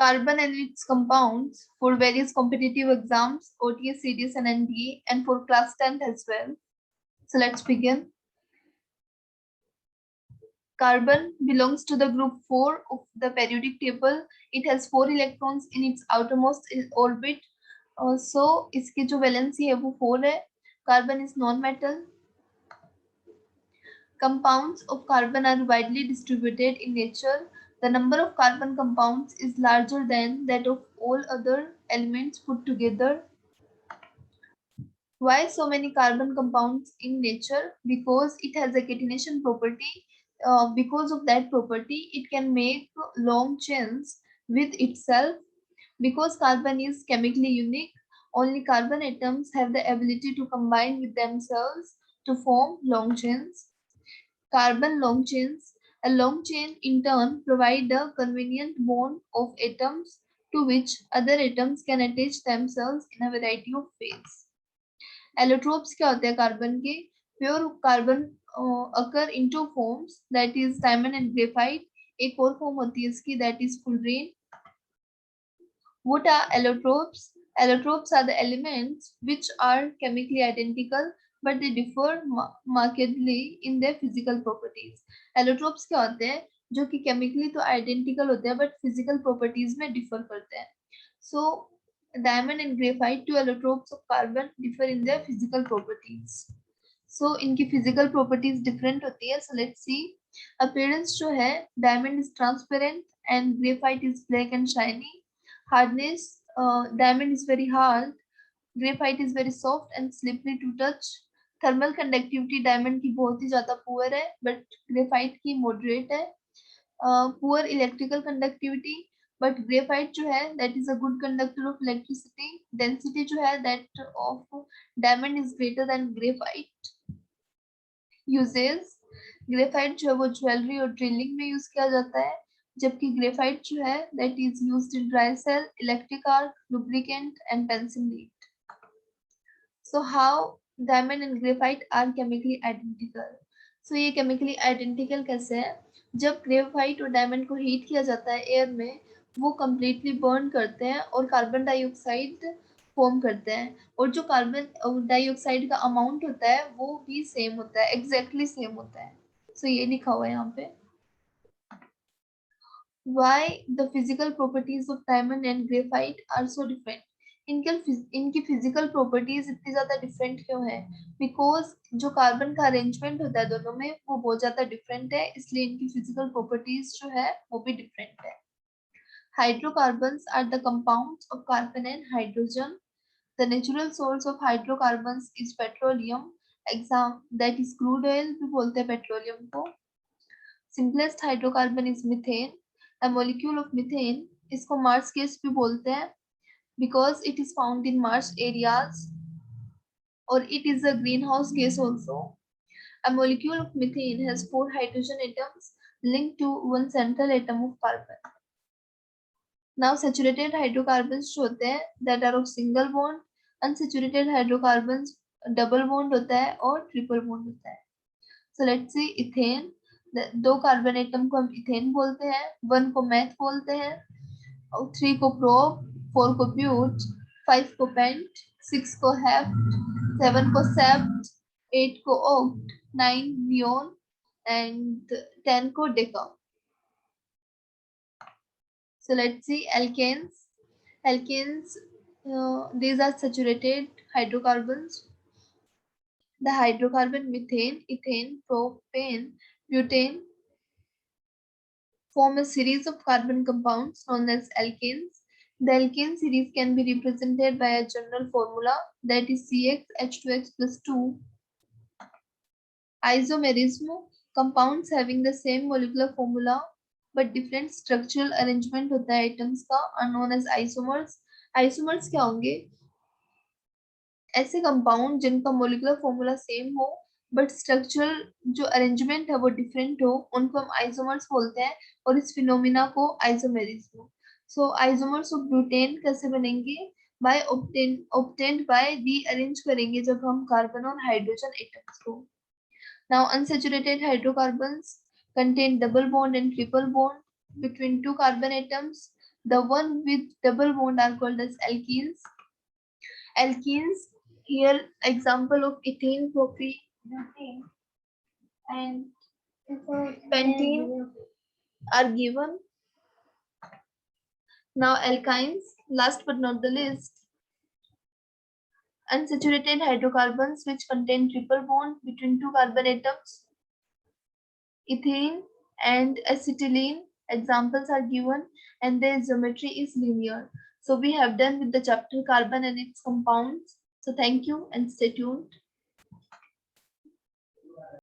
carbon and its compounds for various competitive exams, OTS, CDS, and NDA, and for class 10th as well. So let's begin. Carbon belongs to the group 4 of the periodic table. It has 4 electrons in its outermost orbit. So इसकी जो valency है वो 4 है. Carbon is non-metal. Compounds of carbon are widely distributed in nature. The number of carbon compounds is larger than that of all other elements put together. Why so many carbon compounds in nature? Because it has a catenation property. Because of that property, it can make long chains with itself. Because carbon is chemically unique, only carbon atoms have the ability to combine with themselves to form long chains. Carbon long chains. A long chain in turn provide a convenient bond of atoms to which other atoms can attach themselves in a variety of ways. Allotropes क्या होते हैं carbon के? Pure carbon occur in two forms, that is diamond and graphite. एक और form होती है इसकी, that is fullerene. What are allotropes? Allotropes are the elements which are chemically identical but they differ markedly in their physical properties. Allotropes क्या होते हैं? जो कि chemically तो identical होते हैं but physical properties में differ करते हैं. So diamond and graphite, two allotropes of carbon, differ in their physical properties. So इनकी physical properties different होती है. So let's see. Appearance जो है, diamond is transparent and graphite is black and shiny. Hardness, diamond is very hard, graphite is very soft and slippery to touch. Thermal conductivity diamond की बहुत ही ज्यादा poor है, but graphite की moderate है. Poor electrical conductivity, but graphite जो है that is a good conductor of electricity. Density जो है that of diamond is greater than graphite. Uses, graphite जो है वो ज्वेलरी और ड्रिलिंग में यूज किया जाता है, जबकि ग्रेफाइट जो है that is used in dry cell, electric arc, lubricant and pencil lead. So how diamond and graphite are chemically identical? So ये chemically identical कैसे है? जब ग्रेफाइट और डायमंड को हीट किया जाता है एयर में, वो completely burn करते हैं और कार्बन डाइऑक्साइड फॉर्म करते हैं, और जो कार्बन डाइऑक्साइड का अमाउंट होता है वो भी सेम होता है, एग्जैक्टली सेम होता है. So ये लिखा हुआ है यहाँ पे. Why the physical properties of diamond and graphite are so different? इनकी फिजिकल प्रॉपर्टीज इतनी ज्यादा डिफरेंट क्यों है? बिकॉज जो कार्बन का अरेंजमेंट होता है दोनों में वो बहुत ज्यादा डिफरेंट है, इसलिए इनकी फिजिकल प्रॉपर्टीज जो है वो भी डिफरेंट है. Hydrocarbons are the compounds of carbon and hydrogen. The natural source of hydrocarbons is petroleum. Exam that is crude oil भी बोलते हैं पेट्रोलियम को. Simplest hydrocarbon is methane. A molecule of methane, इसको मार्स गैस भी बोलते हैं because it is found in Mars areas, or it is a greenhouse gas also. A molecule of methane has 4 hydrogen atoms linked to one central atom of carbon. Now saturated hydrocarbons जो होते हैं that are of single bond, unsaturated hydrocarbons double bond होता है और triple bond होता है. So let's see ethane. दो carbon atom को हम इथेन बोलते हैं, 1 को मैथ बोलते हैं, 3 को प्रोप, 4 को ब्यूट, 5 को पेंट, 6 को हेप्ट, 7 को सेप्ट, 8 को ऑक्ट, 9 नियोन and 10 को Deka. So let's see alkanes. Alkanes, these are saturated hydrocarbons. The hydrocarbon methane, ethane, propane, butane form a series of carbon compounds known as alkanes. The alkane series can be represented by a general formula that is CxH2x plus 2. Isomerism, compounds having the same molecular formula but different structural arrangement होता है atoms का, are known as isomers. Isomers क्या होंगे? ऐसे compound जिनका molecular formula same हो but structural जो arrangement है वो डिफरेंट हो, उनको हम आइसोमर्स बोलते हैं, और इस फिनोमिना को isomerism. So isomers of butane कैसे बनेंगे? बाय ऑब्टेन्ड बाय रीअरेंज करेंगे जब हम कार्बन और हाइड्रोजन एटम्स को. Now unsaturated hydrocarbons contain double bond and triple bond between two carbon atoms. The one with double bond are called as alkenes. Alkenes, here example of ethane, propene, butane, and pentene are given. Now alkynes, last but not the least, unsaturated hydrocarbons which contain triple bond between two carbon atoms, ethene and acetylene. Examples are given and their geometry is linear. So we have done with the chapter carbon and its compounds. So thank you and stay tuned.